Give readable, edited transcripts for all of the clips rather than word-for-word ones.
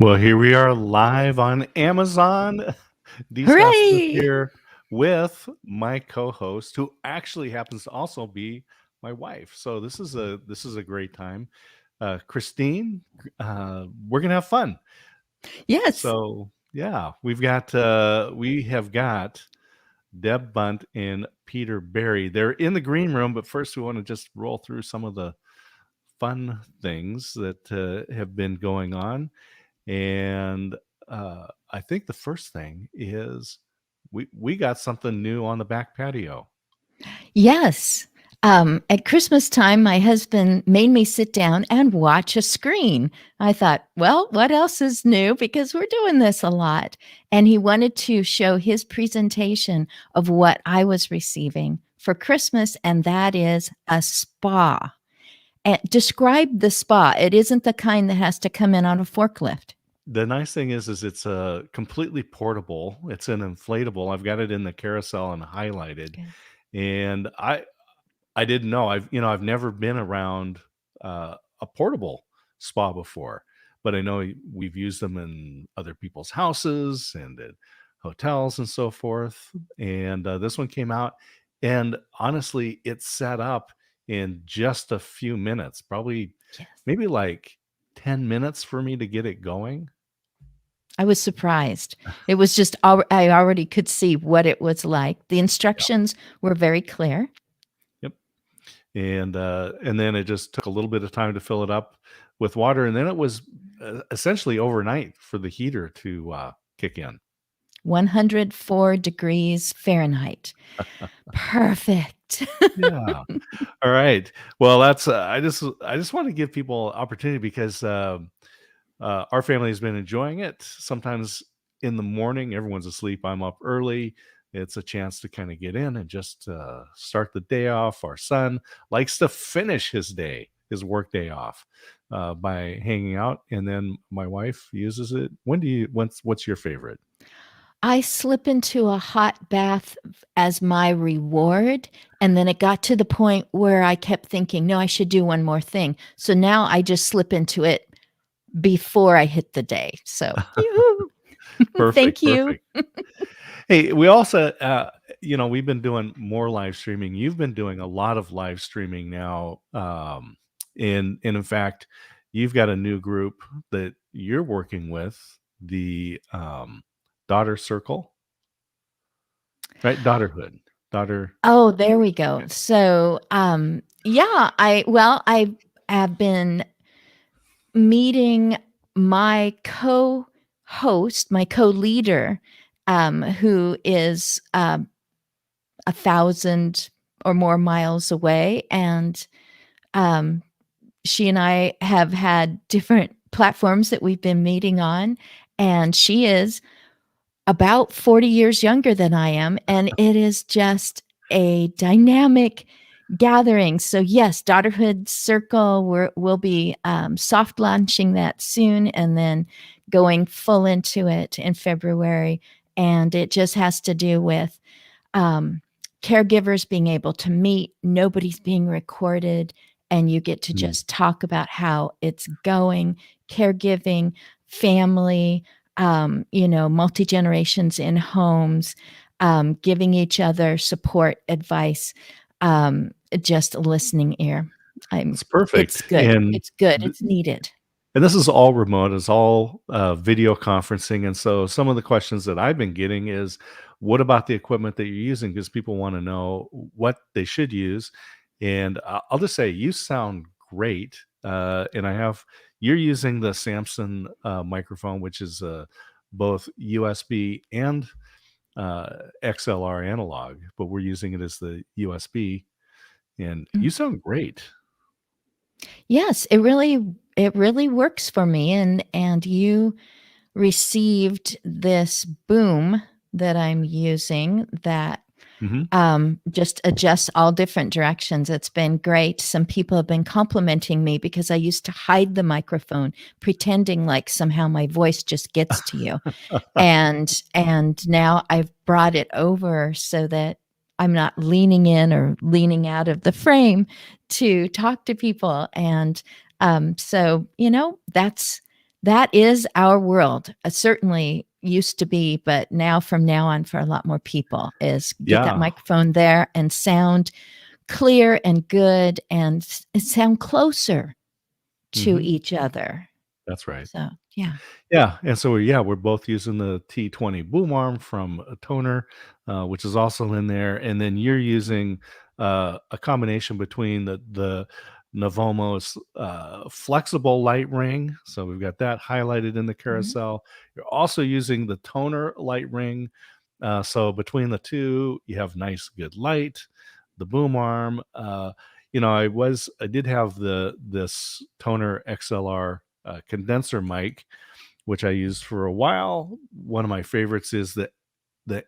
Well, here we are live on Amazon. Dee Scott's Hooray! here with my co-host, who actually happens to also be my wife. So this is a great time. Christine, we're gonna have fun. Yes. So yeah, we have got Deb Bunt and Peter Barry. They're in the green room, but first we want to just roll through some of the fun things that have been going on. And I think the first thing is we got something new on the back patio. Yes. At Christmas time, my husband made me sit down and watch a screen. I thought, well, what else is new? Because we're doing this a lot. And he wanted to show his presentation of what I was receiving for Christmas, and that is a spa. And describe the spa. It isn't the kind that has to come in on a forklift. The nice thing is it's a completely portable. It's an inflatable. I've got it in the carousel and highlighted. Okay. And I didn't know. I've never been around a portable spa before, but I know we've used them in other people's houses and at hotels and so forth. And this one came out, and honestly, it's set up in just a few minutes, probably maybe like 10 minutes for me to get it going. I was surprised. It was just, I already could see what it was like. The instructions were very clear. Yep. And then it just took a little bit of time to fill it up with water. And then it was essentially overnight for the heater to kick in. 104 degrees Fahrenheit. Perfect. Yeah. All right. Well, that's I just want to give people opportunity because our family has been enjoying it. Sometimes in the morning, everyone's asleep. I'm up early. It's a chance to kind of get in and just start the day off. Our son likes to finish his work day off by hanging out. And then my wife uses it. What's your favorite? I slip into a hot bath as my reward. And then it got to the point where I kept thinking, no, I should do one more thing. So now I just slip into it before I hit the day. So Perfect, thank you. perfect. Hey, we also, we've been doing more live streaming. You've been doing a lot of live streaming now. And in fact, you've got a new group that you're working with, the Daughter Circle, right? Daughterhood. Oh, there we go. So, I have been meeting my co-host, my co-leader, who is 1,000 or more miles away. And she and I have had different platforms that we've been meeting on. And she is about 40 years younger than I am. And it is just a dynamic gathering. So yes, Daughterhood Circle, we'll be soft launching that soon and then going full into it in February. And it just has to do with caregivers being able to meet, nobody's being recorded, and you get to just talk about how it's going, caregiving, family, multi-generations in homes, giving each other support, advice, just a listening ear. It's perfect. It's good. And It's good. It's needed. and this is all remote. It's all video conferencing, and so some of the questions that I've been getting is, what about the equipment that you're using? Because people want to know what they should use, and I'll just say you sound great. And you're using the Samson microphone, which is both USB and XLR analog, but we're using it as the USB, and you Mm. sound great. Yes, it really works for me, and you received this boom that I'm using that Hmm. just adjusts all different directions. It's been great. Some people have been complimenting me because I used to hide the microphone, pretending like somehow my voice just gets to you. And now I've brought it over so that I'm not leaning in or leaning out of the frame to talk to people. And so, that is our world. Certainly used to be, but now from now on for a lot more people is get that Yeah. microphone there and sound clear and good and sound closer to Hmm. each other. That's right. So, yeah. Yeah, and so yeah, we're both using the T20 boom arm from Toner, which is also in there, and then you're using a combination between the Navomo's flexible light ring. So we've got that highlighted in the Mhm. carousel. You're also using the Toner light ring. So between the two, you have nice, good light. The boom arm. I did have this Toner XLR condenser mic, which I used for a while. One of my favorites is the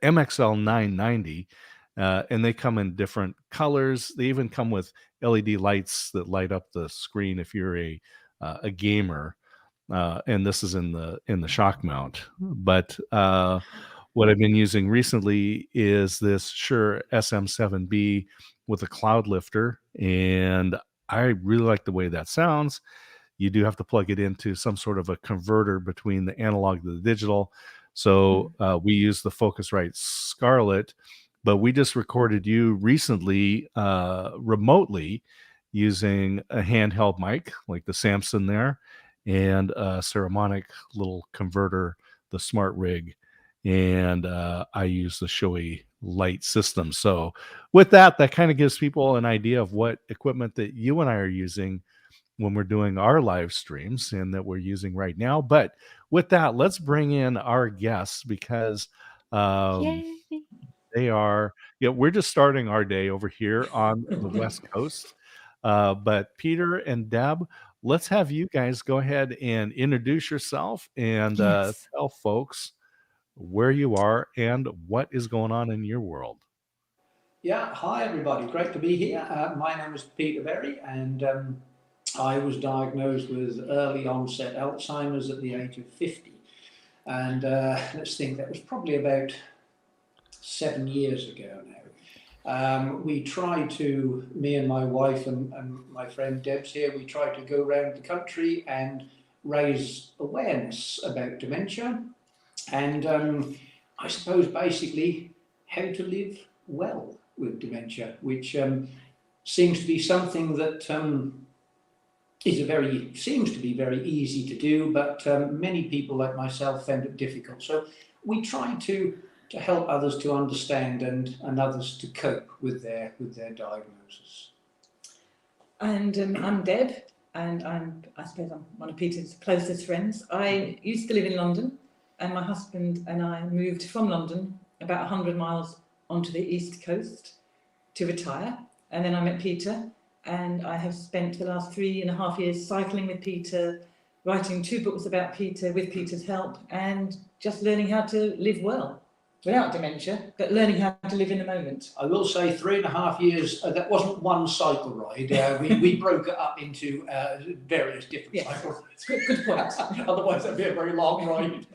MXL 990, and they come in different colors. They even come with LED lights that light up the screen if you're a gamer. And this is in the shock mount. But what I've been using recently is this Shure SM7B with a cloud lifter, and I really like the way that sounds. You do have to plug it into some sort of a converter between the analog to the digital. So Mm. we use the Focusrite Scarlett, but we just recorded you recently remotely using a handheld mic like the Samson there, and a Ceramonic little converter, the Smart Rig, and I use the Shoei light system. So with that, that kind of gives people an idea of what equipment that you and I are using when we're doing our live streams and that we're using right now. But with that, let's bring in our guests because um, Yay. we're just starting our day over here on the West Coast. But Peter and Deb, let's have you guys go ahead and introduce yourself and Yes. tell folks where you are and what is going on in your world. Yeah, hi everybody. Great to be here. My name is Peter Berry, and I was diagnosed with early onset Alzheimer's at the age of 50. And let's think, that was probably about 7 years ago now. We tried to, me and my wife and my friend Deb's here, we tried to go around the country and raise awareness about dementia and I suppose basically how to live well with dementia, which seems to be something that seems to be very easy to do, but many people like myself found it difficult. So we try to help others to understand and others to cope with their diagnosis. And I'm Deb, and I suppose I'm one of Peter's closest friends. I used to live in London, and my husband and I moved from London about 100 miles onto the east coast to retire. And then I met Peter, and I have spent the last 3.5 years cycling with Peter, writing 2 books about Peter with Peter's help, and just learning how to live well without dementia, but learning how to live in the moment. I will say 3.5 years, that wasn't one cycle ride. We broke it up into various different cycle rides. Good point. Otherwise, that'd be a very long ride.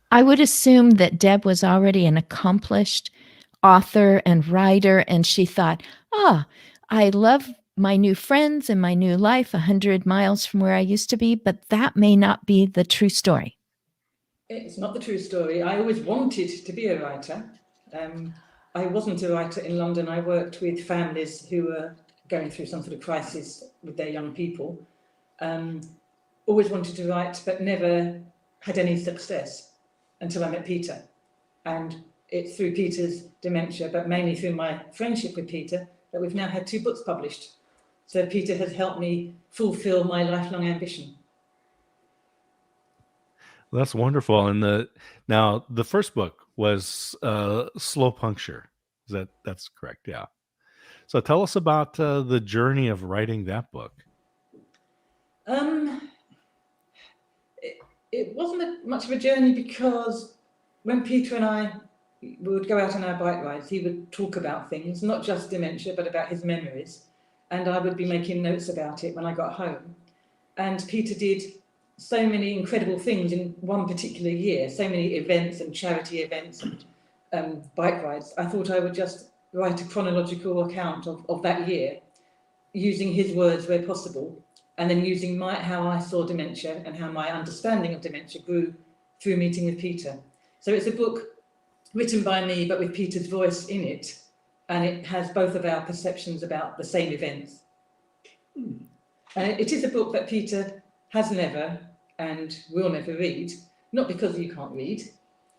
I would assume that Deb was already an accomplished author and writer, and she thought, I love my new friends and my new life 100 miles from where I used to be, but that may not be the true story. It's not the true story. I always wanted to be a writer. I wasn't a writer in London. I worked with families who were going through some sort of crisis with their young people. Always wanted to write, but never had any success until I met Peter. And it's through Peter's dementia, but mainly through my friendship with Peter, that we've now had 2 books published. So Peter has helped me fulfill my lifelong ambition. That's wonderful. And now the first book was Slow Puncture. That's correct? Yeah. So tell us about the journey of writing that book. It wasn't much of a journey, because when Peter and I would go out on our bike rides, he would talk about things, not just dementia, but about his memories. And I would be making notes about it when I got home. And Peter did so many incredible things in one particular year, so many events and charity events and bike rides. I thought I would just write a chronological account of that year, using his words where possible, and then using how I saw dementia and how my understanding of dementia grew through meeting with Peter. So it's a book written by me, but with Peter's voice in it, and it has both of our perceptions about the same events. It is a book that Peter has never and will never read, not because you can't read,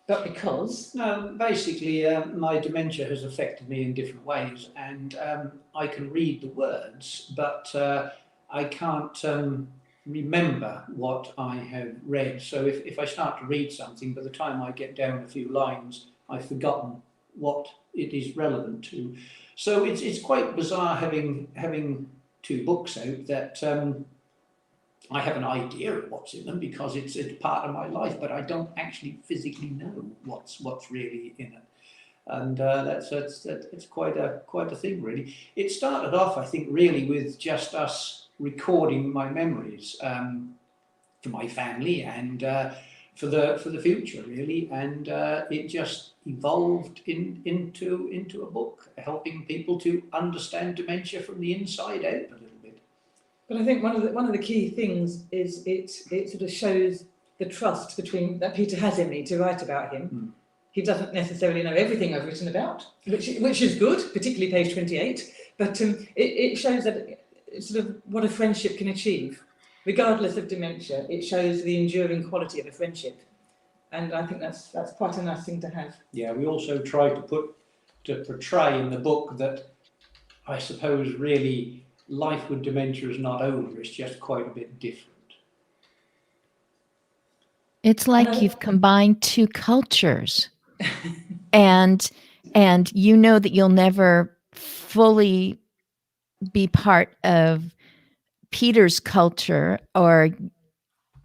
but because... No, basically, my dementia has affected me in different ways, and I can read the words, but I can't remember what I have read. So if I start to read something, by the time I get down a few lines, I've forgotten what it is relevant to. So it's quite bizarre having 2 books out that I have an idea of what's in them, because it's part of my life, but I don't actually physically know what's really in it. And that's quite a thing, really. It started off, I think, really with just us recording my memories for my family and for the future, really. And it just evolved into a book, helping people to understand dementia from the inside out a little bit. But I think one of the key things is it sort of shows the trust that Peter has in me to write about him. He doesn't necessarily know everything I've written about, which is good, particularly page 28. But it shows that sort of what a friendship can achieve, regardless of dementia. It shows the enduring quality of a friendship, and I think that's quite a nice thing to have. Yeah, we also try to portray in the book that, I suppose, really life with dementia is not over. It's just quite a bit different. It's like you've combined 2 cultures, and you know that you'll never fully be part of Peter's culture, or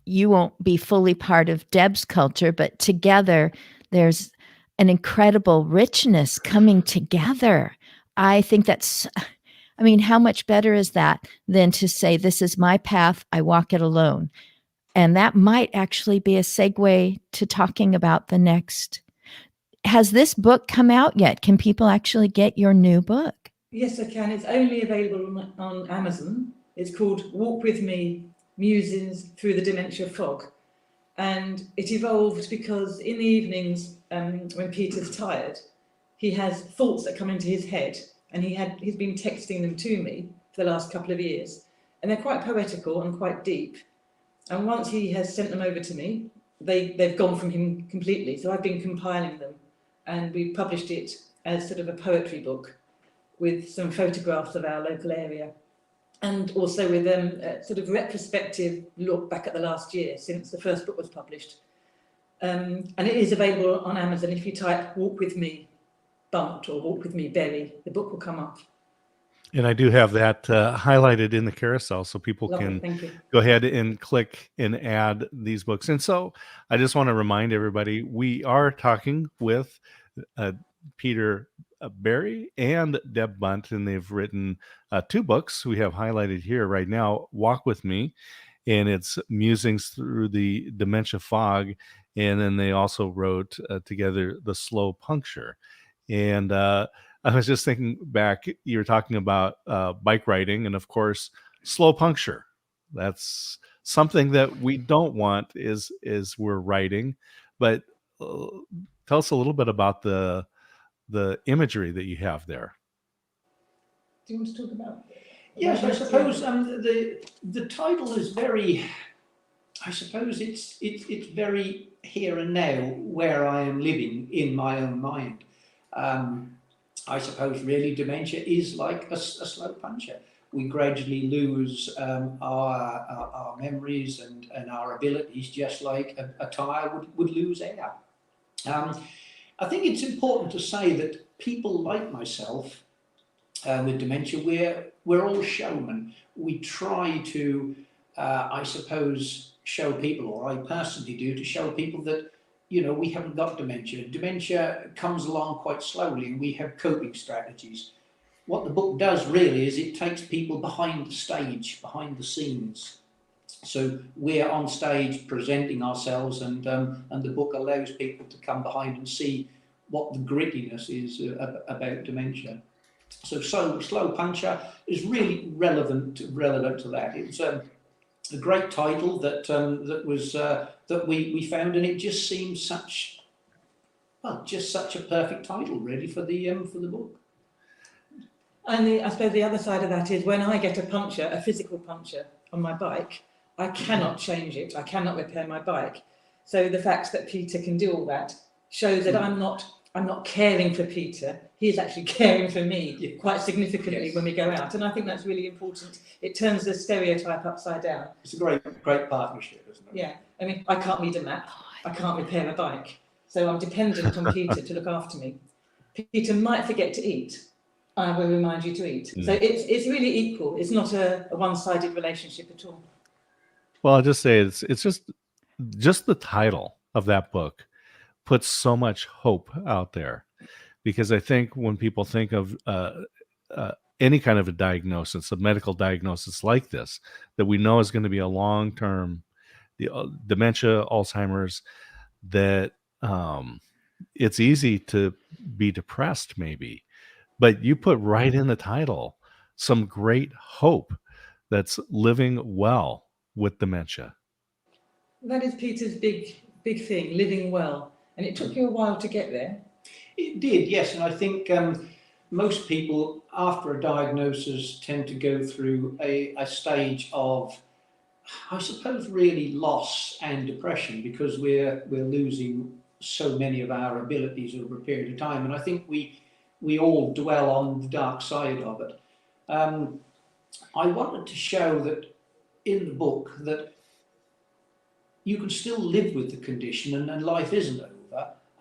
you won't be fully part of Deb's culture, but together there's an incredible richness coming together. I think how much better is that than to say, this is my path, I walk it alone. And that might actually be a segue to talking about the next. Has this book come out yet? Can people actually get your new book? Yes, I can. It's only available on Amazon. It's called Walk With Me, Musings Through the Dementia Fog. And it evolved because in the evenings, when Peter's tired, he has thoughts that come into his head, and he's been texting them to me for the last couple of years. And they're quite poetical and quite deep. And once he has sent them over to me, they've gone from him completely. So I've been compiling them, and we published it as sort of a poetry book with some photographs of our local area, and also with a sort of retrospective look back at the last year since the first book was published. And it is available on Amazon. If you type Walk With Me Bunt or Walk With Me Berry, the book will come up. And I do have that highlighted in the carousel, so people Lovely, can go ahead and click and add these books. And so I just want to remind everybody, we are talking with Peter Berry and Deb Bunt, and they've written 2 books we have highlighted here right now. Walk With Me, and it's Musings Through the Dementia Fog. And then they also wrote together The Slow Puncture. And I was just thinking back, you were talking about bike riding, and of course, slow puncture. That's something that we don't want is we're riding. But tell us a little bit about the imagery that you have there. Do you want to talk about? Yes, I suppose the title is very. I suppose it's very here and now where I am living in my own mind. I suppose really dementia is like a slow puncher. We gradually lose our memories and our abilities, just like a tyre would lose air. I think it's important to say that people like myself with dementia, we're all showmen. We try to, I suppose, show people, or I personally do, to show people that, you know, we haven't got dementia. Dementia comes along quite slowly, and we have coping strategies. What the book does really is it takes people behind the stage, behind the scenes. So we're on stage presenting ourselves, and the book allows people to come behind and see what the grittiness is about dementia. So slow puncher is really relevant to that. It's a great title that we found, and it just seems such a perfect title really for the book. And I suppose the other side of that is when I get a puncture, a physical puncture on my bike, I cannot change it. I cannot repair my bike. So the fact that Peter can do all that shows that I'm not caring for Peter. He's actually caring for me quite significantly when we go out. And I think that's really important. It turns the stereotype upside down. It's a great partnership, isn't it? Yeah. I mean, I can't read a map. I can't repair a bike. So I'm dependent on Peter to look after me. Peter might forget to eat. I will remind you to eat. So it's really equal. It's not a one-sided relationship at all. Well, I'll just say it's just the title of that book puts so much hope out there, because I think when people think of any kind of a diagnosis, a medical diagnosis like this, that we know is going to be a long-term dementia, Alzheimer's, that it's easy to be depressed maybe. But you put right in the title some great hope that's living well with dementia. That is Peter's big thing, living well. And it took you a while to get there. It did, yes. And I think most people after a diagnosis tend to go through a stage of, I suppose, really loss and depression, because we're losing so many of our abilities over a period of time. And I think we all dwell on the dark side of it. I wanted to show that in the book that you can still live with the condition, and life isn't over.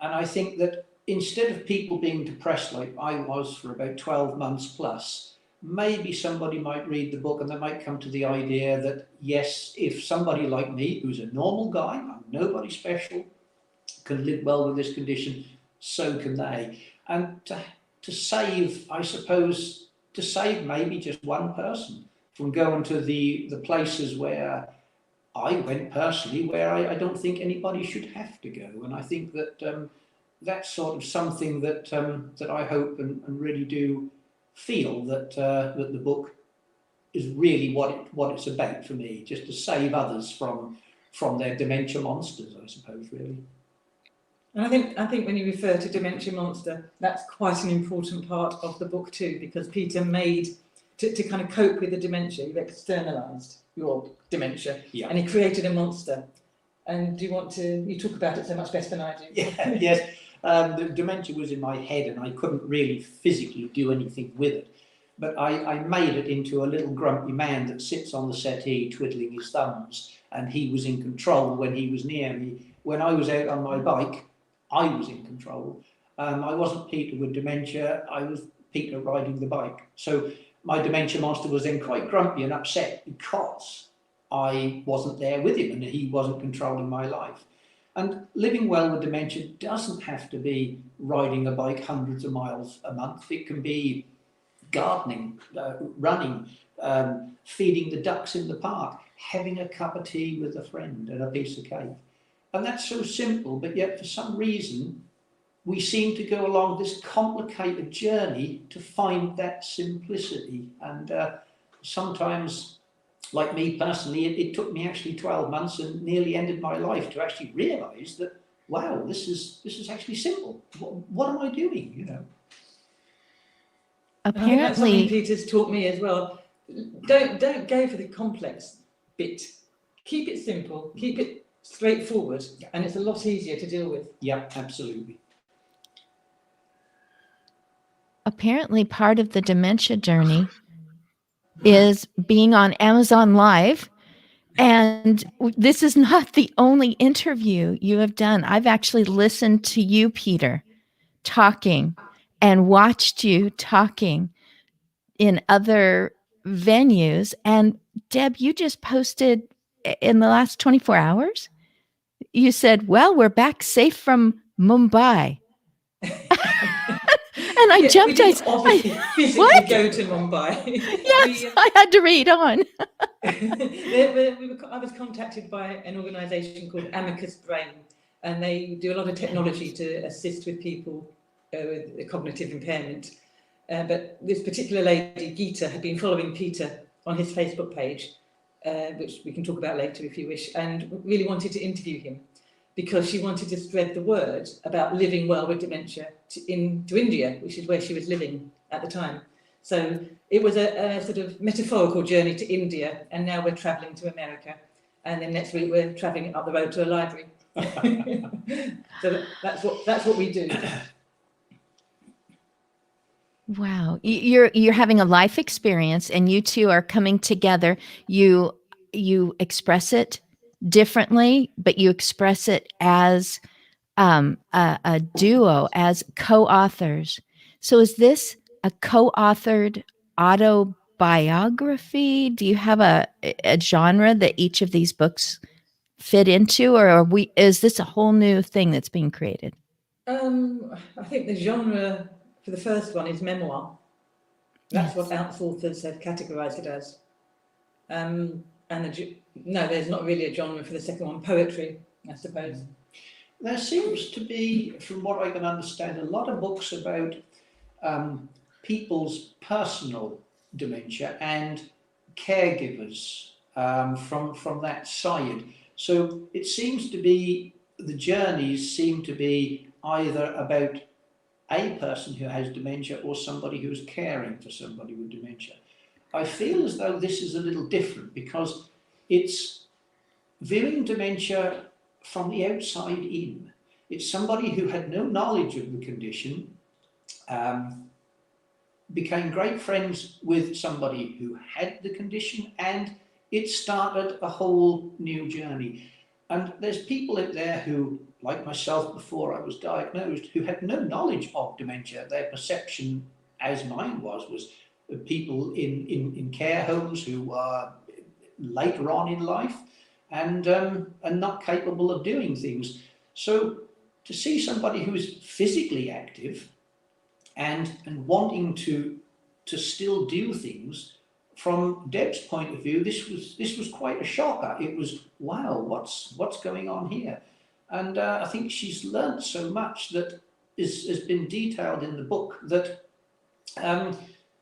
And I think that instead of people being depressed like I was for about 12 months plus, maybe somebody might read the book and they might come to the idea that, yes, if somebody like me, who's a normal guy, I'm nobody special, can live well with this condition, so can they. And to save, I suppose, to save maybe just one person from going to the places where I went personally, where I don't think anybody should have to go. And I think that that's sort of something that that I hope and really do feel that that the book is really what it's about for me, just to save others from their dementia monsters, I suppose, really. And I think when you refer to dementia monster, that's quite an important part of the book too, because Peter made to kind of cope with the dementia, you've externalised your dementia, and he created a monster. And do you want to? You talk about it so much better than I do. Yeah, yes. The dementia was in my head, and I couldn't really physically do anything with it. But I made it into a little grumpy man that sits on the settee twiddling his thumbs, and he was in control when he was near me. When I was out on my bike, I was in control. I wasn't Peter with dementia, I was Peter riding the bike. So my dementia monster was then quite grumpy and upset because I wasn't there with him and he wasn't controlling my life. And living well with dementia doesn't have to be riding a bike hundreds of miles a month. It can be gardening, running, feeding the ducks in the park, having a cup of tea with a friend and a piece of cake. And that's so simple, but yet for some reason, we seem to go along this complicated journey to find that simplicity. And sometimes, like me personally, it took me actually 12 months and nearly ended my life to actually realise that, wow, this is actually simple. What am I doing, you know? I think that's something Apparently, Peter's taught me as well. don't go for the complex bit. Keep it simple, keep it straightforward, and it's a lot easier to deal with. Yeah, absolutely. Apparently, part of the dementia journey is being on Amazon Live. And this is not the only interview you have done. I've actually listened to you, Peter, talking and watched you talking in other venues. And Deb, you just posted in the last 24 hours. You said, well, we're back safe from Mumbai. And I jumped. We didn't obviously physically what? go to Mumbai. Yes, I had to read on. I was contacted by an organisation called Amicus Brain, and they do a lot of technology to assist with people with cognitive impairment. But this particular lady, Geeta, had been following Peter on his Facebook page, which we can talk about later if you wish, and really wanted to interview him because she wanted to spread the word about living well with dementia into India, which is where she was living at the time. So it was a sort of metaphorical journey to India, and now we're travelling to America. And then next week we're travelling up the road to a library. So that's what we do. Wow, you're having a life experience, and you two are coming together. You express it differently, but you express it as a duo, as co-authors. So is this a co-authored autobiography? Do you have a genre that each of these books fit into, or is this a whole new thing that's being created? I think the genre for the first one is memoir. That's what Outs authors have categorised it as. No, there's not really a genre for the second one. Poetry, I suppose. There seems to be, from what I can understand, a lot of books about people's personal dementia and caregivers from that side. So it seems to be, the journeys seem to be either about a person who has dementia or somebody who is caring for somebody with dementia. I feel as though this is a little different because it's viewing dementia from the outside in. It's somebody who had no knowledge of the condition, became great friends with somebody who had the condition, and it started a whole new journey. And there's people out there who, like myself before I was diagnosed, who had no knowledge of dementia. Their perception, as mine was people in care homes who are later on in life and not capable of doing things. So to see somebody who is physically active and wanting to still do things, from Deb's point of view, this was quite a shocker. It was, wow, what's going on here? And I think she's learnt so much that has been detailed in the book that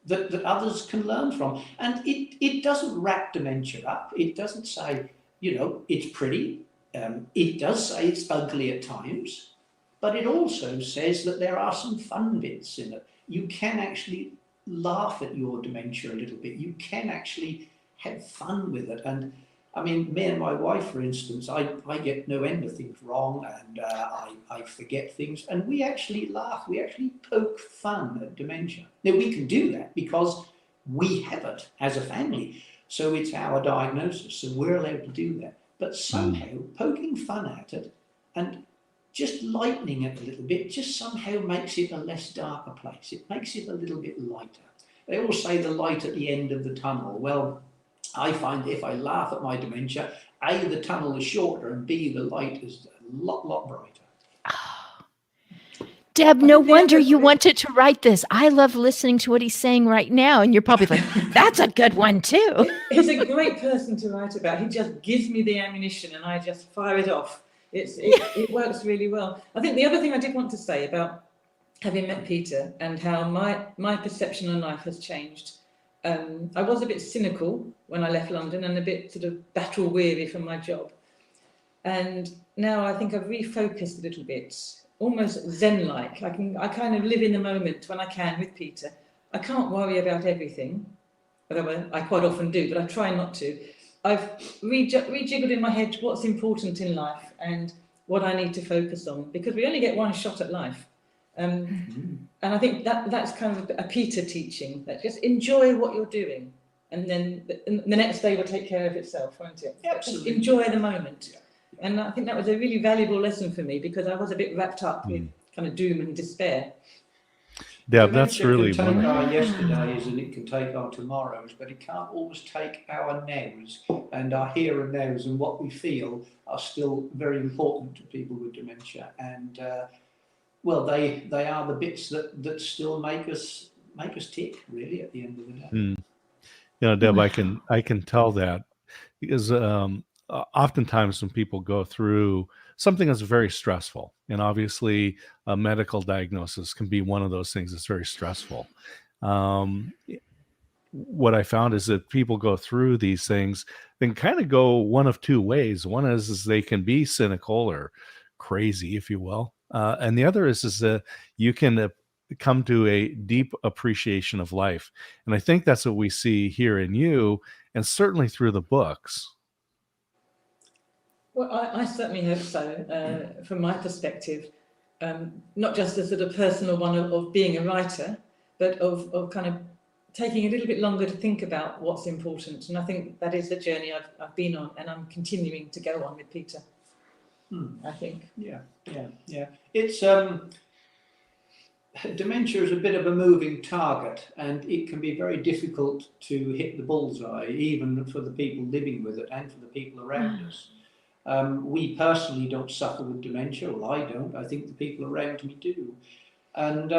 that others can learn from. And it doesn't wrap dementia up. It doesn't say, it's pretty. It does say it's ugly at times, but it also says that there are some fun bits in it. You can actually laugh at your dementia a little bit. You can actually have fun with it. And I mean, me and my wife, for instance, I get no end of things wrong, and I forget things, and we actually laugh. We actually poke fun at dementia. Now, we can do that because we have it as a family. So it's our diagnosis, so we're allowed to do that. But somehow poking fun at it and just lightening it a little bit just somehow makes it a less darker place. It makes it a little bit lighter. They always say the light at the end of the tunnel. Well, I find if I laugh at my dementia, A, the tunnel is shorter, and B, the light is a lot brighter. Deb, no wonder you wanted to write this. I love listening to what he's saying right now, and you're probably like, that's a good one too. He's a great person to write about. He just gives me the ammunition and I just fire it off. It works really well. I think the other thing I did want to say about having met Peter and how my perception on life has changed. I was a bit cynical when I left London and a bit sort of battle weary from my job. And now I think I've refocused a little bit, almost Zen-like. I kind of live in the moment when I can with Peter. I can't worry about everything, although I quite often do, but I try not to. I've rejiggled in my head what's important in life and what I need to focus on, because we only get one shot at life. And I think that's kind of a Peter teaching, that just enjoy what you're doing, and then the next day will take care of itself, won't it? Absolutely. Just enjoy the moment. Yeah. And I think that was a really valuable lesson for me, because I was a bit wrapped up with kind of doom and despair. Deb, that's Dementia really can take wonderful. our yesterdays and it can take our tomorrows, but it can't always take our nows, and our here and nows and what we feel are still very important to people with dementia. And well, they are the bits that still make us tick, really, at the end of the day. You know, Deb, I can tell that, because oftentimes when people go through something that's very stressful, and obviously a medical diagnosis can be one of those things that's very stressful. What I found is that people go through these things, then kind of go one of two ways. One is they can be cynical or crazy, if you will, and the other is that you can come to a deep appreciation of life. And I think that's what we see here in you, and certainly through the books. Well, I certainly hope so, from my perspective, not just a sort of personal one of being a writer, but of kind of taking a little bit longer to think about what's important. And I think that is the journey I've been on, and I'm continuing to go on with Peter. I think. Yeah. It's dementia is a bit of a moving target, and it can be very difficult to hit the bullseye, even for the people living with it and for the people around us. We personally don't suffer with dementia. Well, I don't. I think the people around me do. And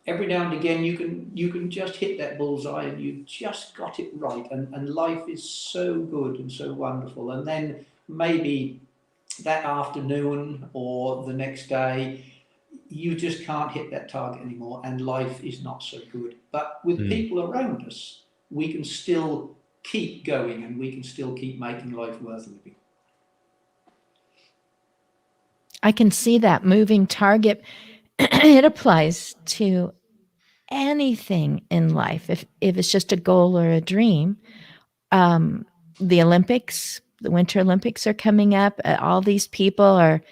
every now and again, you can just hit that bullseye, and you just got it right. And life is so good and so wonderful. And then maybe that afternoon or the next day, you just can't hit that target anymore, and life is not so good. But with people around us, we can still keep going, and we can still keep making life worth living. I can see that moving target. It applies to anything in life. If it's just a goal or a dream, the Olympics, the Winter Olympics are coming up. All these people are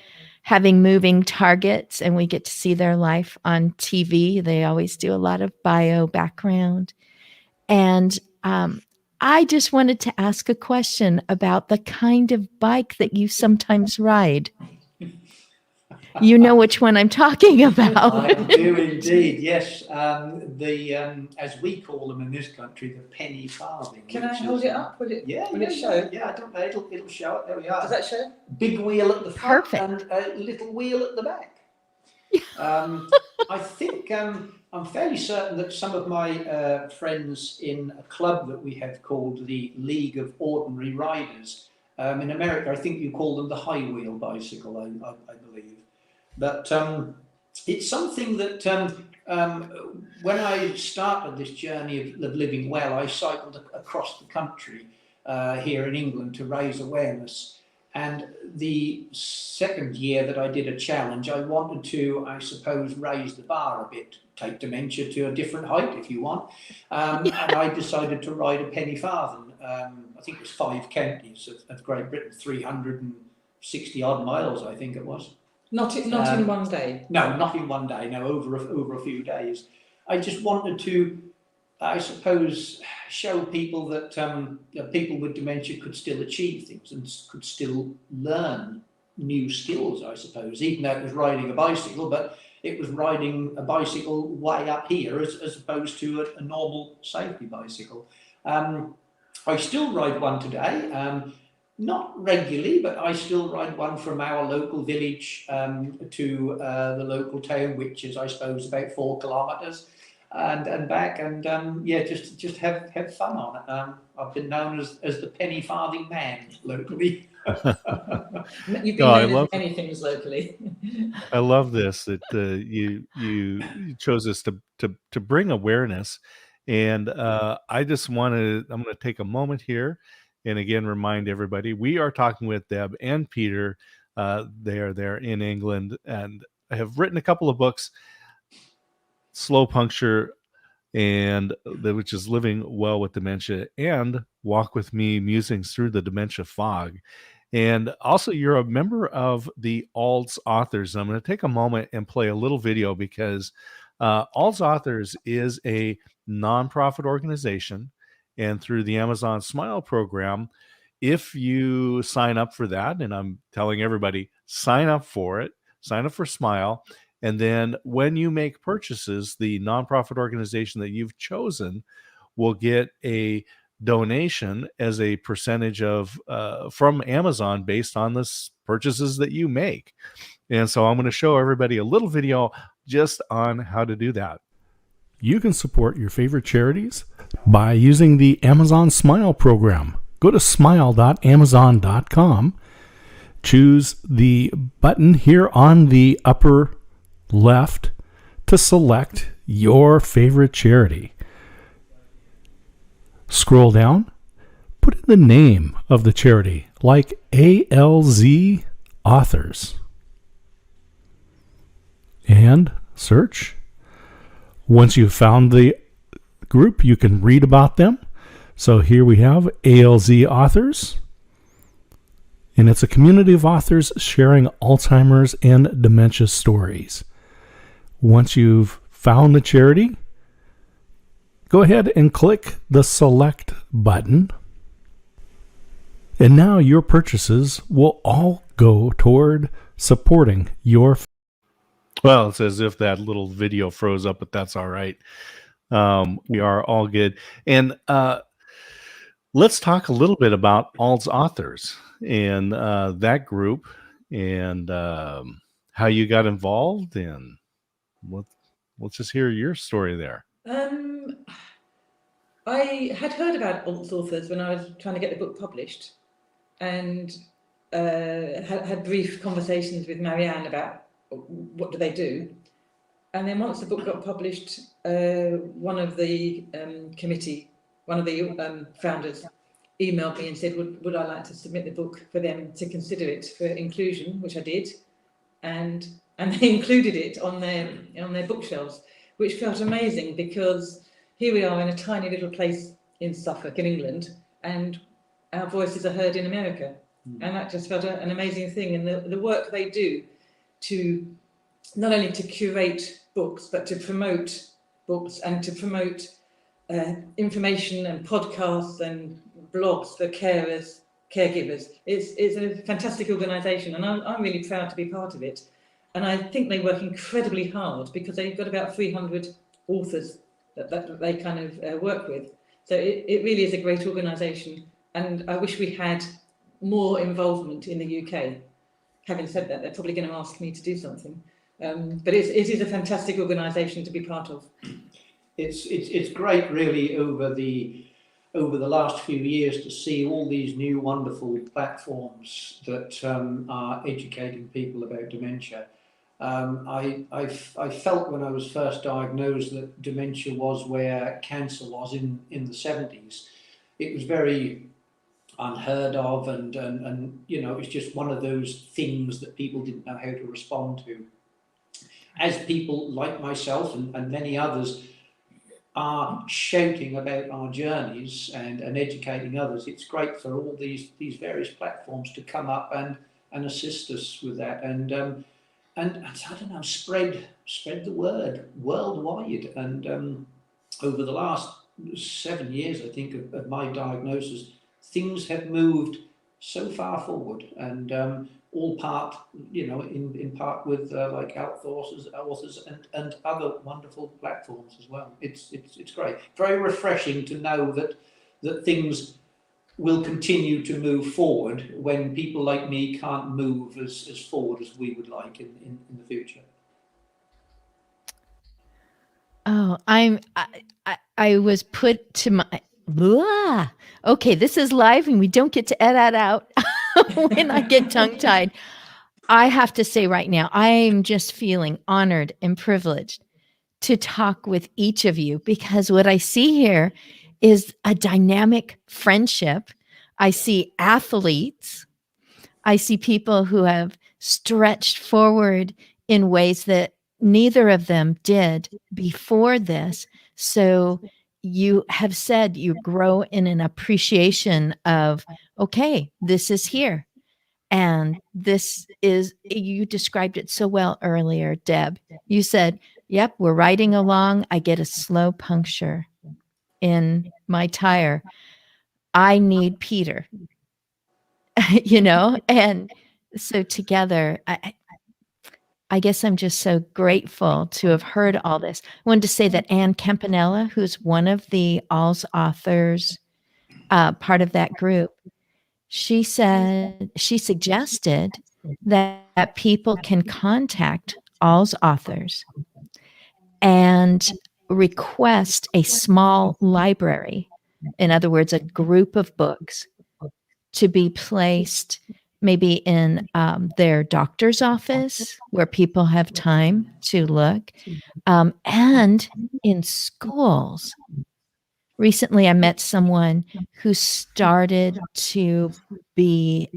having moving targets, and we get to see their life on TV. They always do a lot of bio background. And I just wanted to ask a question about the kind of bike that you sometimes ride. You know which one I'm talking about. I do indeed, yes. As we call them in this country, the penny farthing. Can I hold it up? Will it show? Yeah, I don't know. It'll show it. There we are. Does that show? Big wheel at the front. Perfect. And a little wheel at the back. I think I'm fairly certain that some of my friends in a club that we have called the League of Ordinary Riders, in America, I think you call them the high wheel bicycle, I believe. But it's something that when I started this journey of living well, I cycled across the country here in England to raise awareness. And the second year that I did a challenge, I wanted to, I suppose, raise the bar a bit, take dementia to a different height if you want. And I decided to ride a penny farthing. I think it was 5 counties of Great Britain, 360 odd miles, I think it was. Not in one day. No, not in one day. No, over a few days. I just wanted to, I suppose, show people that people with dementia could still achieve things and could still learn new skills, I suppose, even though it was riding a bicycle, but it was riding a bicycle way up here as opposed to a normal safety bicycle. I still ride one today. Not regularly, but I still ride one from our local village to the local town, which is, I suppose, about 4 kilometres and back, and just have fun on it. I've been known as the penny farthing man locally. You've been known as many things locally. I love this that you chose this to bring awareness, and I'm going to take a moment here. And again, remind everybody, we are talking with Deb and Peter. They are there in England and have written a couple of books. Slow Puncture, and which is Living Well with Dementia, and Walk with Me, Musings Through the Dementia Fog. And also, you're a member of the ALDS Authors. I'm going to take a moment and play a little video because ALDS Authors is a nonprofit organization. And through the Amazon Smile program, if you sign up for that, and I'm telling everybody, sign up for it, sign up for Smile. And then when you make purchases, the nonprofit organization that you've chosen will get a donation as a percentage of from Amazon based on the purchases that you make. And so I'm going to show everybody a little video just on how to do that. You can support your favorite charities by using the Amazon Smile program. Go to smile.amazon.com, choose the button here on the upper left to select your favorite charity. Scroll down, put in the name of the charity, like ALZ Authors, and search. Once you've found the group, you can read about them. So here we have ALZ Authors, and it's a community of authors sharing Alzheimer's and dementia stories. Once you've found the charity, go ahead and click the Select button. And now your purchases will all go toward supporting your... Well, it's as if that little video froze up, but that's all right. We are all good. And let's talk a little bit about ALDS Authors and that group, and how you got involved, and let's just hear your story there. I had heard about ALDS Authors when I was trying to get the book published, and had brief conversations with Marianne about what do they do. And then once the book got published, one of the founders emailed me and said, would I like to submit the book for them to consider it for inclusion, which I did, and they included it on their bookshelves, which felt amazing, because here we are in a tiny little place in Suffolk in England, and our voices are heard in America. And that just felt an amazing thing. And the work they do to not only to curate books, but to promote books and to promote information and podcasts and blogs for carers, caregivers. It's a fantastic organisation, and I'm really proud to be part of it. And I think they work incredibly hard, because they've got about 300 authors that they kind of work with. So it really is a great organisation, and I wish we had more involvement in the UK. Having said that, they're probably going to ask me to do something. But it is a fantastic organisation to be part of. It's great, really, over the last few years to see all these new wonderful platforms that are educating people about dementia. I felt when I was first diagnosed that dementia was where cancer was in the 70s. It was very unheard of, and you know, it's just one of those things that people didn't know how to respond to. As people like myself and many others are shouting about our journeys and educating others, it's great for all these various platforms to come up and assist us with that, and I don't know, spread the word worldwide. And over the last 7 years, I think, of my diagnosis, things have moved so far forward, and all part, you know, in part with like authors and other wonderful platforms as well. It's great, very refreshing to know that things will continue to move forward when people like me can't move as forward as we would like in the future. Oh, I was put to my... Blah. Okay, this is live and we don't get to edit out when I get tongue-tied. I have to say right now, I'm just feeling honored and privileged to talk with each of you, because what I see here is a dynamic friendship. I see athletes. I see people who have stretched forward in ways that neither of them did before this. So you have said you grow in an appreciation of, okay, this is here. And this is, you described it so well earlier, Deb. You said, yep, we're riding along. I get a slow puncture in my tire. I need Peter, and so together, I guess I'm just so grateful to have heard all this. I wanted to say that Anne Campanella, who's one of the All's authors, part of that group, she suggested that people can contact All's authors and request a small library. In other words, a group of books to be placed maybe in their doctor's office where people have time to look, and in schools. Recently, I met someone who started to be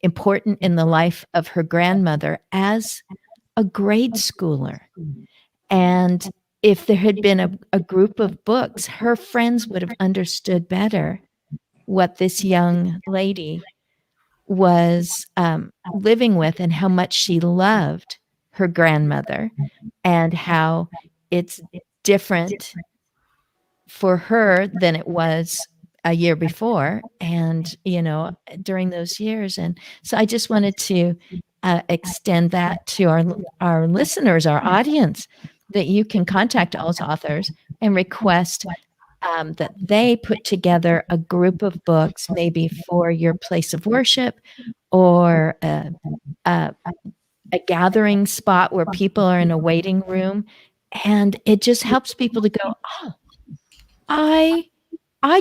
important in the life of her grandmother as a grade schooler. And if there had been a group of books, her friends would have understood better what this young lady was living with and how much she loved her grandmother, and how it's different for her than it was a year before, and during those years. And so I just wanted to extend that to our listeners, our audience, that you can contact All's authors and request that they put together a group of books, maybe for your place of worship, or a gathering spot where people are in a waiting room. And it just helps people to go, oh, I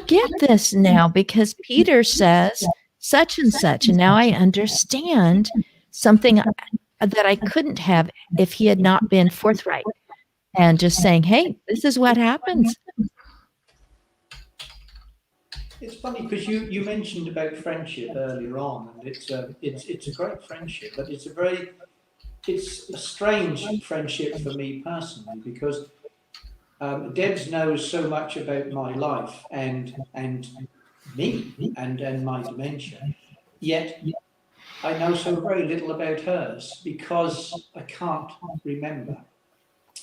get this now because Peter says such and such, and now I understand something that I couldn't have if he had not been forthright and just saying, hey, this is what happens. It's funny because you mentioned about friendship earlier on, and it's a great friendship, but it's a strange friendship for me personally, because Debs knows so much about my life and me and my dementia, yet I know so very little about hers because I can't remember.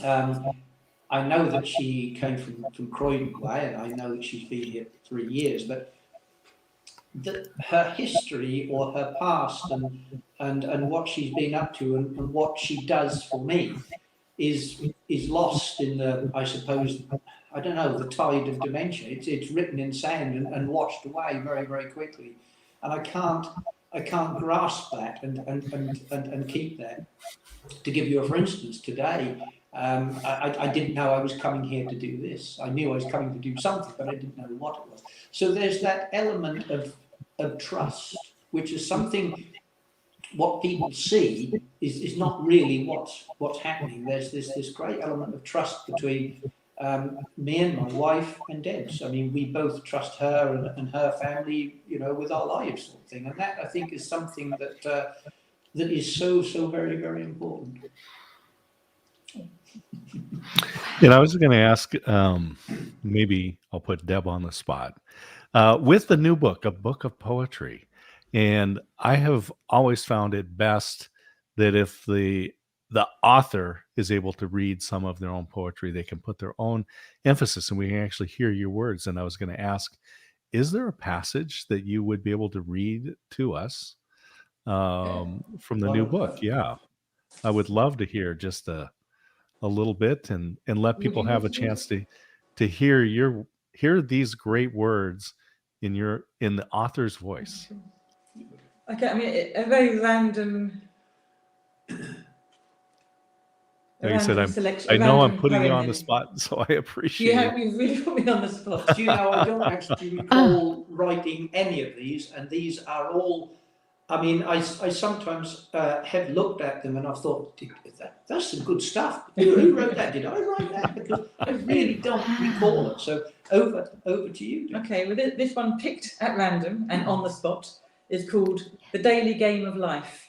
I know that she came from Croydon way, and I know that she's been here for 3 years, but her history or her past and what she's been up to and what she does for me is lost in the, I suppose, I don't know, the tide of dementia. It's written in sand and washed away very, very quickly, and I can't grasp that and keep that. To give you a for instance, today I didn't know I was coming here to do this. I knew I was coming to do something, but I didn't know what it was. So there's that element of trust, which is something, what people see is not really what's happening. There's this great element of trust between me and my wife and Debs. I mean, we both trust her and her family, with our lives, sort of thing. And that, I think, is something that is so very, very important. I was going to ask, maybe I'll put Deb on the spot, with the new book, A Book of Poetry. And I have always found it best that if the author is able to read some of their own poetry, they can put their own emphasis and we can actually hear your words. And I was going to ask, is there a passage that you would be able to read to us from the new book? Yeah, I would love to hear just a little bit and let people have a chance to hear these great words in the author's voice. Okay, I mean, a very random. Like I said, selection, I know I'm putting poem, you on the spot, so I appreciate it. You really put me on the spot. Do you know, I don't actually recall writing any of these, and these are all, I mean, I sometimes have looked at them and I've thought, that's some good stuff. Who wrote that? Did I write that? Because I really don't recall it. So over to you. Okay, well, this one picked at random and on the spot is called The Daily Game of Life.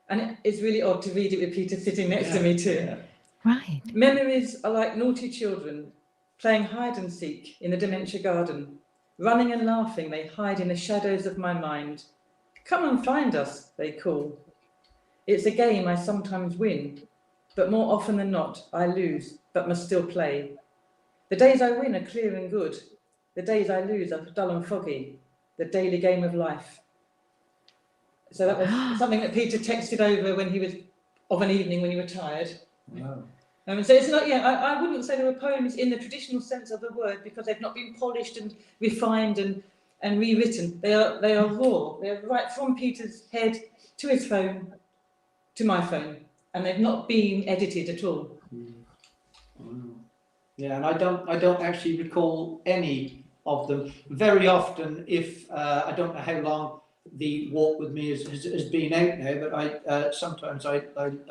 And it's really odd to read it with Peter sitting next to me too. Right. Memories are like naughty children playing hide and seek in the dementia garden. Running and laughing, they hide in the shadows of my mind. Come and find us, they call. It's a game I sometimes win, but more often than not, I lose, but must still play. The days I win are clear and good. The days I lose are dull and foggy. The daily game of life. So that was something that Peter texted over when he was of an evening when he retired. Wow. So it's not, I wouldn't say they were poems in the traditional sense of the word, because they've not been polished and refined and rewritten. They are raw. They're right from Peter's head to his phone, to my phone, and they've not been edited at all. Yeah, and I don't actually recall any of them. Very often, if I don't know how long the walk with me has been out now, but I sometimes I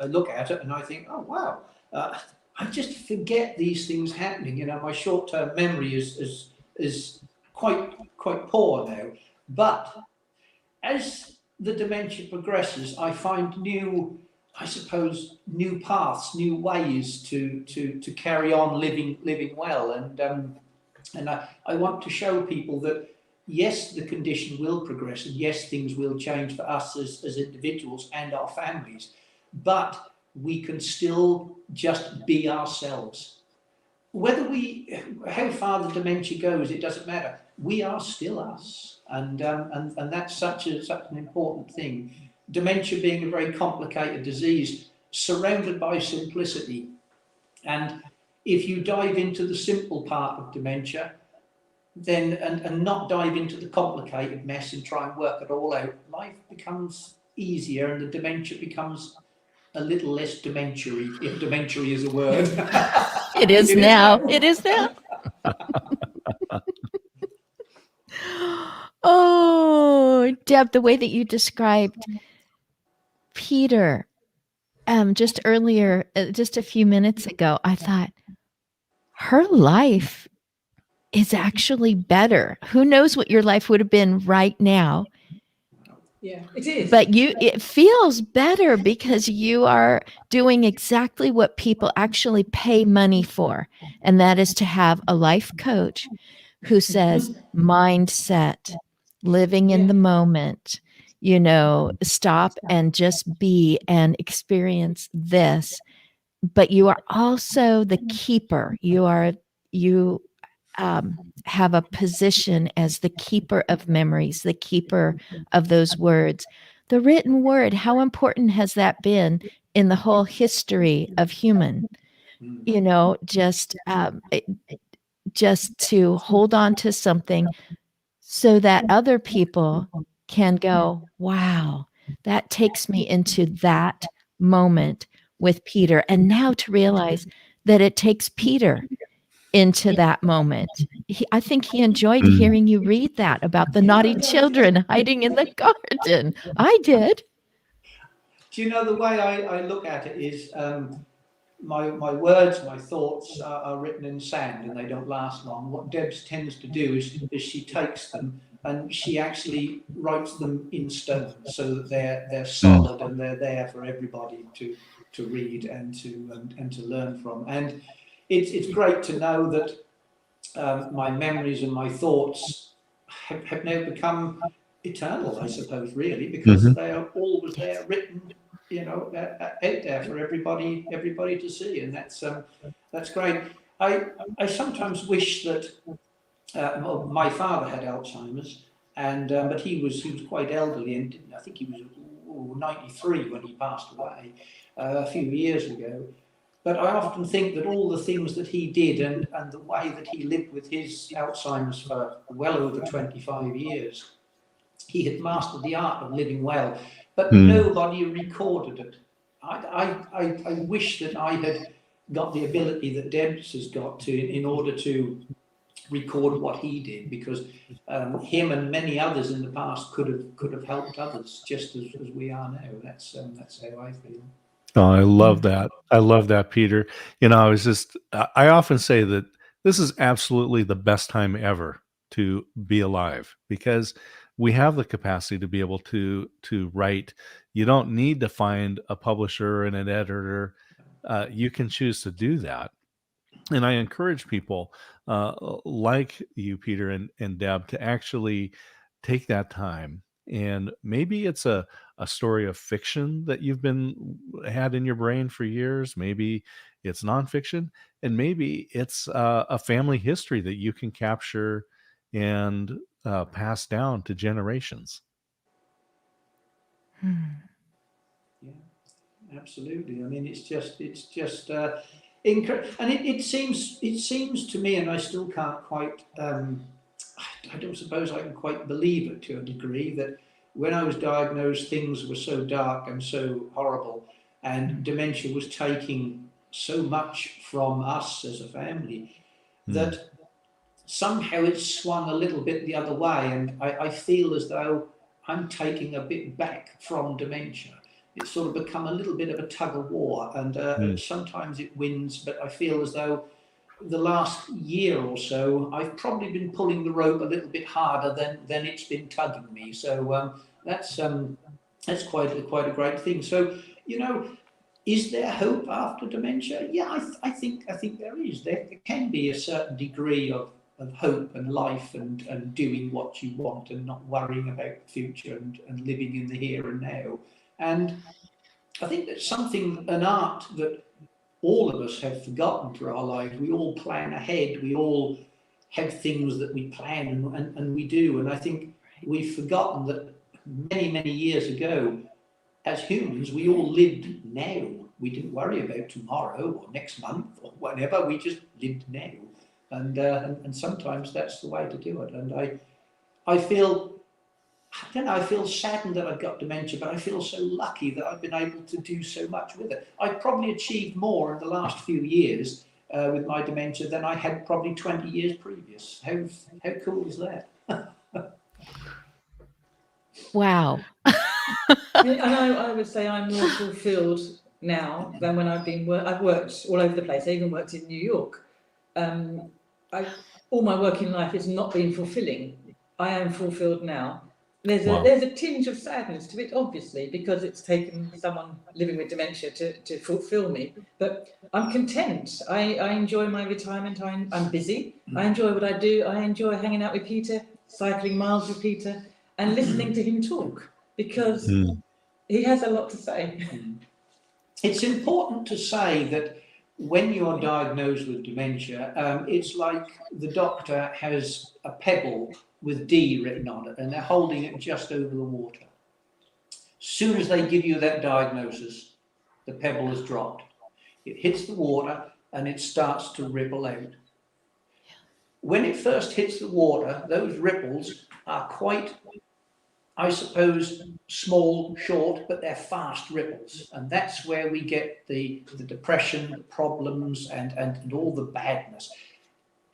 look at it and I think, oh wow, I just forget these things happening. You know, my short-term memory is quite poor now. But as the dementia progresses, I find new paths, new ways to carry on living well, and I want to show people that yes, the condition will progress, and yes, things will change for us as individuals and our families, but we can still just be ourselves. How far the dementia goes, it doesn't matter. We are still us, and that's such an important thing. Dementia being a very complicated disease, surrounded by simplicity, and if you dive into the simple part of dementia, then and not dive into the complicated mess and try and work it all out, life becomes easier, and the dementia becomes a little less dementia-y, if dementia is a word. It is now. It is now. Oh, Deb, the way that you described Peter just earlier, just a few minutes ago, I thought her life is actually better. Who knows what your life would have been right now? Yeah, it is. But it feels better because you are doing exactly what people actually pay money for. And that is to have a life coach who says mindset, living in the moment, stop and just be and experience this. But you are also the keeper. You have a position as the keeper of memories, the keeper of those words. The written word, how important has that been in the whole history of human? Just to hold on to something so that other people can go, wow, that takes me into that moment with Peter. And now to realize that it takes Peter into that moment. I think he enjoyed hearing you read that about the naughty children hiding in the garden. I did. Do you know, the way I look at it is my words, my thoughts are written in sand and they don't last long. What Debs tends to do is she takes them and she actually writes them in stone so that they're solid and they're there for everybody to read and to learn from. And it's great to know that my memories and my thoughts have now become eternal, I suppose, really, because they are always there, written, out there for everybody to see, and that's great. I sometimes wish that my father had Alzheimer's, and but he was quite elderly, and I think he was 93 when he passed away a few years ago. But I often think that all the things that he did and the way that he lived with his Alzheimer's for well over 25 years, he had mastered the art of living well, but nobody recorded it. I wish that I had got the ability that Debs has got in order to record what he did, because him and many others in the past could have helped others just as we are now. That's how I feel. Oh, I love that. I love that, Peter. I often say that this is absolutely the best time ever to be alive, because we have the capacity to be able to write. You don't need to find a publisher and an editor. you can choose to do that. And I encourage people like you, Peter and Deb, to actually take that time. And maybe it's a story of fiction that you've been had in your brain for years. Maybe it's nonfiction, and maybe it's a family history that you can capture and pass down to generations. Yeah, absolutely. I mean, it's just and it seems to me, and I still can't quite, I don't suppose I can quite believe it to a degree, that when I was diagnosed, things were so dark and so horrible, and dementia was taking so much from us as a family, that somehow it's swung a little bit the other way, and I feel as though I'm taking a bit back from dementia. It's sort of become a little bit of a tug of war, and sometimes it wins, but I feel as though the last year or so I've probably been pulling the rope a little bit harder than it's been tugging me. So that's quite a great thing. So, you know, is there hope after dementia? Yeah, I think there is. There can be a certain degree of hope and life, and doing what you want and not worrying about the future, and living in the here and now. And I think that's an art that all of us have forgotten through our lives. We all plan ahead. We all have things that we plan, and we do. And I think we've forgotten that many years ago, as humans, we all lived now. We didn't worry about tomorrow or next month or whatever. We just lived now, and sometimes that's the way to do it. And I feel, I don't know, I feel saddened that I've got dementia, but I feel so lucky that I've been able to do so much with it. I've probably achieved more in the last few years with my dementia than I had probably 20 years previous. How cool is that? Wow. And I would say I'm more fulfilled now than when I've worked all over the place. I even worked in New York. All my working life has not been fulfilling. I am fulfilled now. There's a tinge of sadness to it, obviously, because it's taken someone living with dementia to fulfill me. But I'm content. I enjoy my retirement. I'm busy. I enjoy what I do. I enjoy hanging out with Peter, cycling miles with Peter, and listening to him talk, because he has a lot to say. It's important to say that when you're diagnosed with dementia, it's like the doctor has a pebble with D written on it, and they're holding it just over the water. As soon as they give you that diagnosis, the pebble is dropped. It hits the water and it starts to ripple out. When it first hits the water, those ripples are quite, I suppose, small, short, but they're fast ripples. And that's where we get the depression, the problems, and all the badness.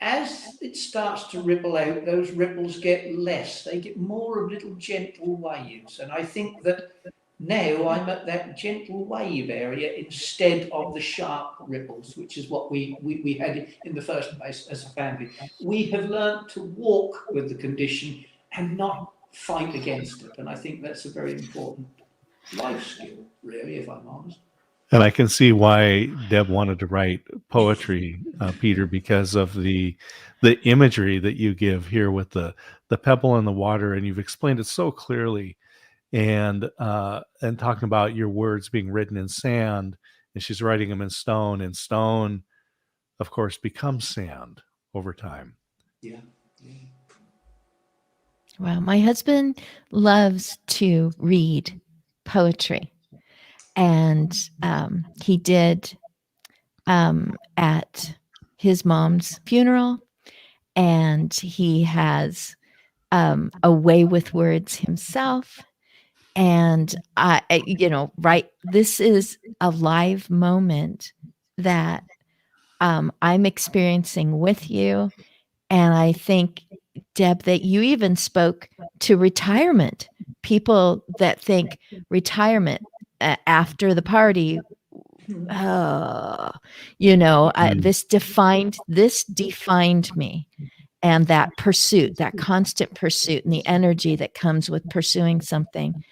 As it starts to ripple out, those ripples get less. They get more of little gentle waves. And I think that now I'm at that gentle wave area instead of the sharp ripples, which is what we had in the first place as a family. We have learned to walk with the condition and not fight against it. And I think that's a very important life skill, really, if I'm honest. And I can see why Deb wanted to write poetry, Peter, because of the imagery that you give here with the pebble in the water, and you've explained it so clearly, and talking about your words being written in sand, and she's writing them in stone, and stone, of course, becomes sand over time. Yeah. Well, my husband loves to read poetry. And he did at his mom's funeral, and he has a way with words himself. And this is a live moment that I'm experiencing with you. And I think, Deb, that you even spoke to retirement, people that think retirement after the party. This defined me, and that pursuit, that constant pursuit, and the energy that comes with pursuing something.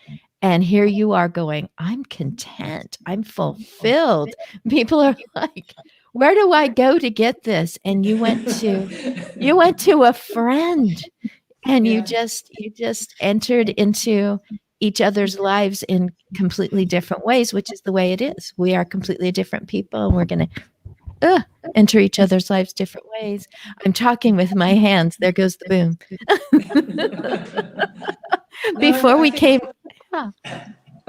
And here you are going, I'm content, I'm fulfilled. People are like, where do I go to get this? And you went to a friend, and Yeah. you just entered into each other's lives in completely different ways, which is the way it is. We are completely different people, and we're going to enter each other's lives different ways. I'm talking with my hands. There goes the boom. Before we came, I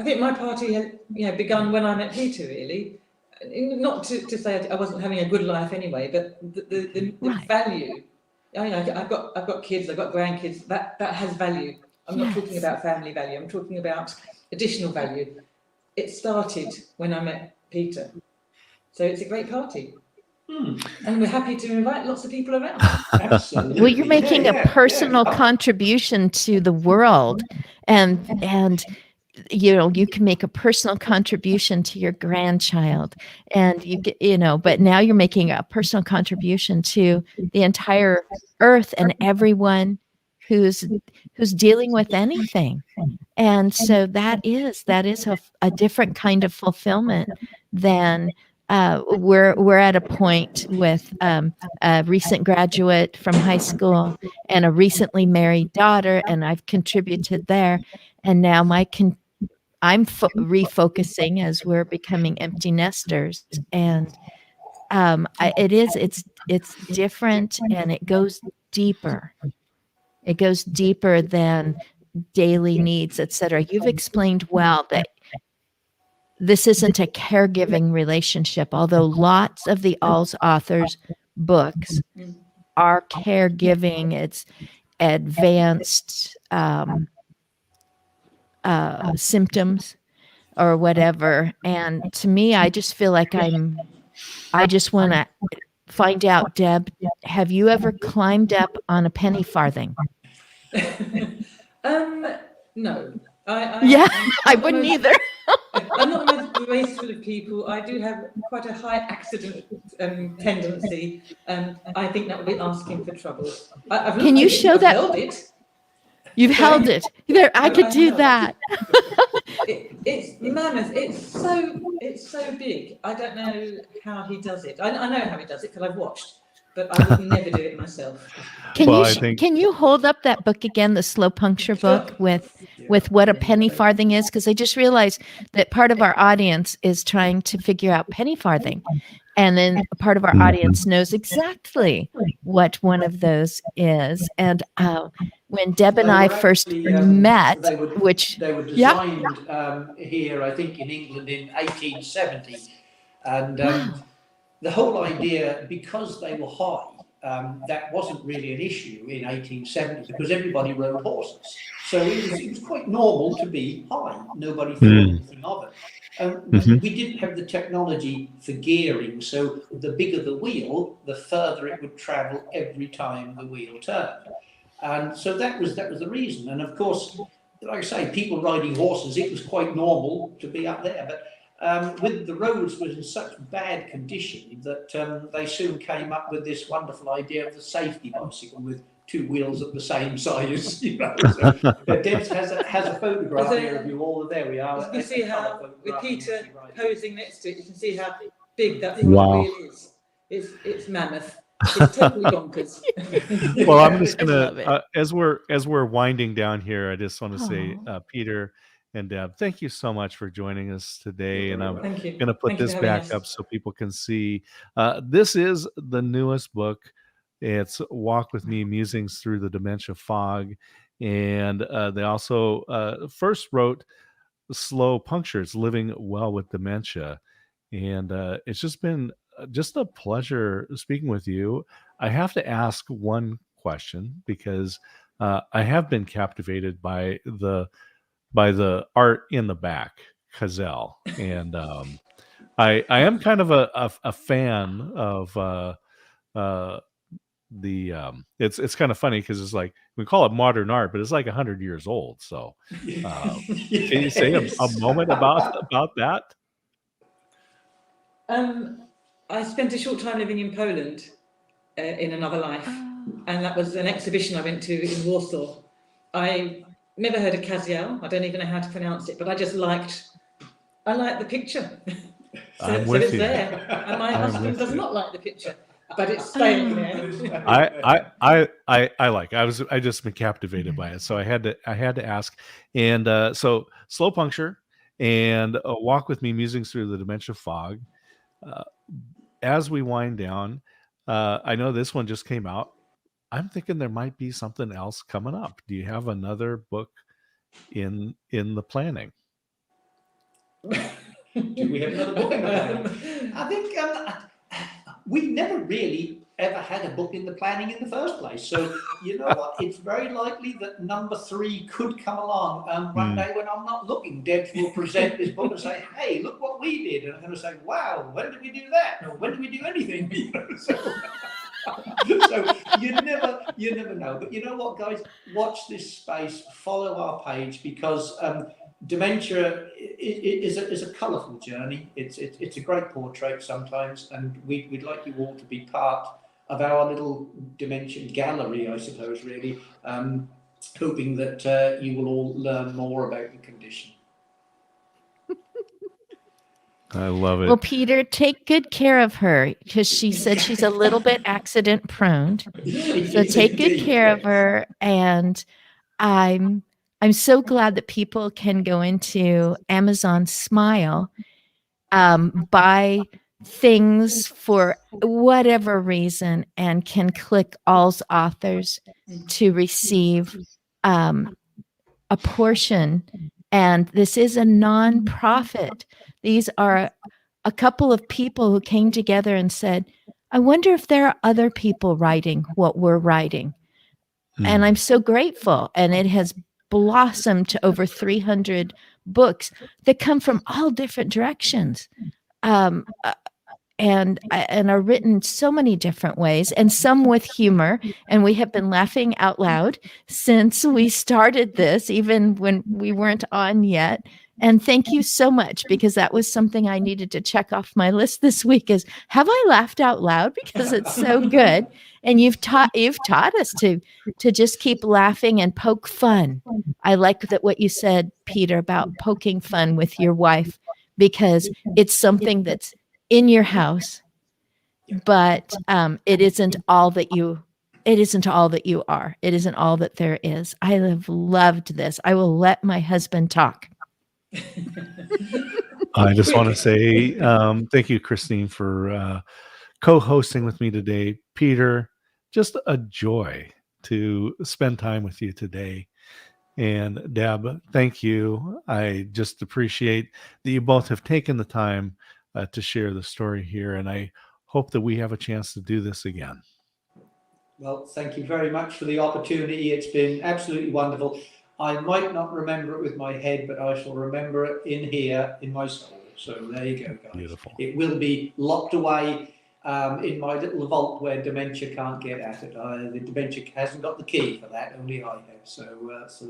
think my party had begun when I met Peter, really. Not to say I wasn't having a good life anyway, but the Right. value. I've got kids, I've got grandkids. That has value. I'm not talking Yes. about family value. I'm talking about additional value. It started when I met Peter, so it's a great party. And we're happy to invite lots of people around. Absolutely. Well, you're making a personal contribution to the world, and you can make a personal contribution to your grandchild, and but now you're making a personal contribution to the entire earth and everyone who's dealing with anything. And so that is a different kind of fulfillment than we're at a point with a recent graduate from high school and a recently married daughter, and I've contributed there, and now I'm refocusing as we're becoming empty nesters, and it's different, and it goes deeper. It goes deeper than daily needs, etc. You've explained well that this isn't a caregiving relationship, although lots of the Alls authors' books are caregiving. It's advanced symptoms or whatever. And to me, I just feel like I just want to find out, Deb, have you ever climbed up on a penny farthing? No. I wouldn't either. I'm not the most graceful of people. I do have quite a high accident tendency. I think that would be asking for trouble. Can you show that? I've held it. You've held it. There, I could do that. It's mammoth. It's so big. I don't know how he does it. I know how he does it because I've watched, but I would never do it myself. Can you hold up that book again, the slow puncture book with what a penny farthing is? Because I just realized that part of our audience is trying to figure out penny farthing, and then a part of our audience knows exactly what one of those is. And when Deb and I first met, they were designed here, I think, in England in 1870, and the whole idea, because they were high, that wasn't really an issue in 1870 because everybody rode horses. So it was quite normal to be high. Nobody thought anything of it. We didn't have the technology for gearing, so the bigger the wheel, the further it would travel every time the wheel turned. And so that was the reason. And of course, like I say, people riding horses, it was quite normal to be up there. But with the roads was in such bad condition that they soon came up with this wonderful idea of the safety bicycle with two wheels at the same size. So, Deb has a photograph here of you all. There we are. You can see how, with Peter posing next to it, you can see how big that front wheel is. It's mammoth. It's totally bonkers. Well, I'm just gonna as we're winding down here, I just want to say, Peter and Deb, thank you so much for joining us today. And I'm going to put this back up so people can see. This is the newest book. It's Walk With Me, Musings Through the Dementia Fog. And they also first wrote Slow Punctures, Living Well with Dementia. And it's just been just a pleasure speaking with you. I have to ask one question because I have been captivated by the art in the back, Cazelle, and I am kind of a fan of it's kind of funny because it's like we call it modern art, but it's like 100 years old. So can you say a moment about that? I spent a short time living in Poland in another life, and that was an exhibition I went to in Warsaw. I never heard of Casiel. I don't even know how to pronounce it, but I liked the picture. I'm So with it's you. there. And my I'm husband with does you. not like the picture, but it's staying there. I like. I just been captivated by it, so I had to ask. And so Slow Puncture and Walk with Me: Musings Through the Dementia Fog. Uh, as we wind down, I know this one just came out. I'm thinking there might be something else coming up. Do you have another book in the planning? Do we have another book in the planning? I think we never really ever had a book in the planning in the first place. So, you know what? It's very likely that number 3 could come along. One day when I'm not looking, Deb will present this book and say, hey, look what we did. And I'm going to say, wow, when did we do that? Or when did we do anything? You know, so you never know. But you know what, guys? Watch this space, follow our page, because dementia is a colourful journey. It's a great portrait sometimes, and we'd like you all to be part of our little dementia gallery, I suppose, really, hoping that you will all learn more about the condition. I love it. Well, Peter, take good care of her, because she said she's a little bit accident prone. So take good care of her, and I'm so glad that people can go into Amazon Smile, buy things for whatever reason, and can click All's Authors to receive a portion. And this is a nonprofit. These are a couple of people who came together and said, I wonder if there are other people writing what we're writing. And I'm so grateful. And it has blossomed to over 300 books that come from all different directions. And are written so many different ways, and some with humor. And we have been laughing out loud since we started this, even when we weren't on yet. And thank you so much, because that was something I needed to check off my list this week, is have I laughed out loud? Because it's so good. And you've taught us to just keep laughing and poke fun. I like that what you said, Peter, about poking fun with your wife, because it's something that's in your house, but it isn't all that you are. It isn't all that there is. I have loved this. I will let my husband talk. I just want to say thank you, Christine, for co-hosting with me today. Peter, just a joy to spend time with you today. And Deb, thank you. I just appreciate that you both have taken the time to share the story here. And I hope that we have a chance to do this again. Well, thank you very much for the opportunity. It's been absolutely wonderful. I might not remember it with my head, but I shall remember it in here, in my soul. So there you go, guys. Beautiful. It will be locked away in my little vault where dementia can't get at it. The dementia hasn't got the key for that, only I have. So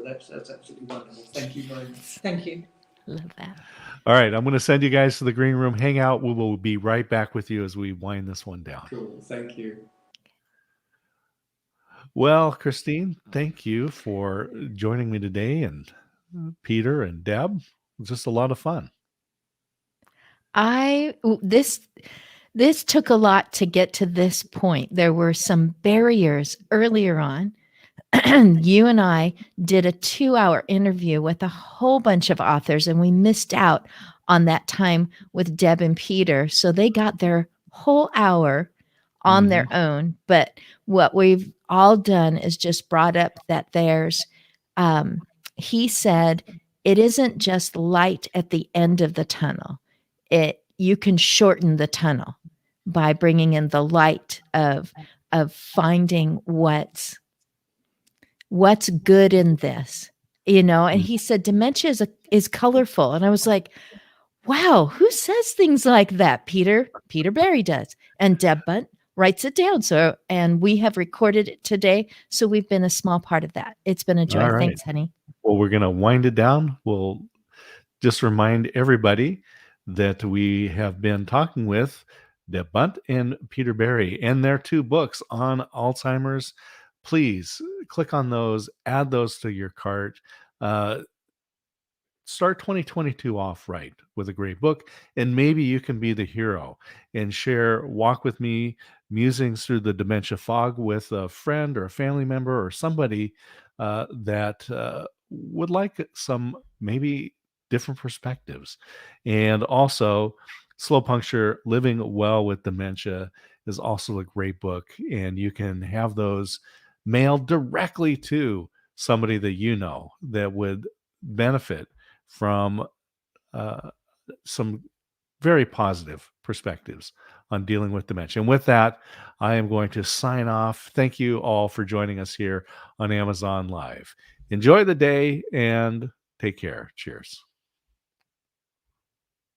that's absolutely wonderful. Thank you very much. Thank you. Love that. All right, I'm going to send you guys to the green room. Hang out. We will be right back with you as we wind this one down. Cool. Thank you. Well, Christine, thank you for joining me today, and Peter and Deb. It was just a lot of fun. This took a lot to get to this point. There were some barriers earlier on. You and I did a 2-hour interview with a whole bunch of authors, and we missed out on that time with Deb and Peter. So they got their whole hour on their own. But what we've all done is just brought up that he said, it isn't just light at the end of the tunnel. You can shorten the tunnel by bringing in the light of finding what's good in this, And he said dementia is colorful, and I was like, wow, who says things like that? Peter Berry does, and Deb Bunt writes it down. So, and we have recorded it today, so we've been a small part of that. It's been a joy. All right. Thanks, honey. Well, we're going to wind it down. We'll just remind everybody that we have been talking with Deb Bunt and Peter Berry and their 2 books on Alzheimer's. Please click on those, add those to your cart. uh, start 2022 off right with a great book, and maybe you can be the hero and share Walk With Me musings through the dementia fog with a friend or a family member or somebody that would like some maybe different perspectives. And also, Slow Puncture Living Well with Dementia is also a great book, and you can have those mailed directly to somebody that you know that would benefit from uh, some very positive perspectives on dealing with dementia. And with that, I am going to sign off. Thank you all for joining us here on Amazon Live. Enjoy the day and take care. Cheers.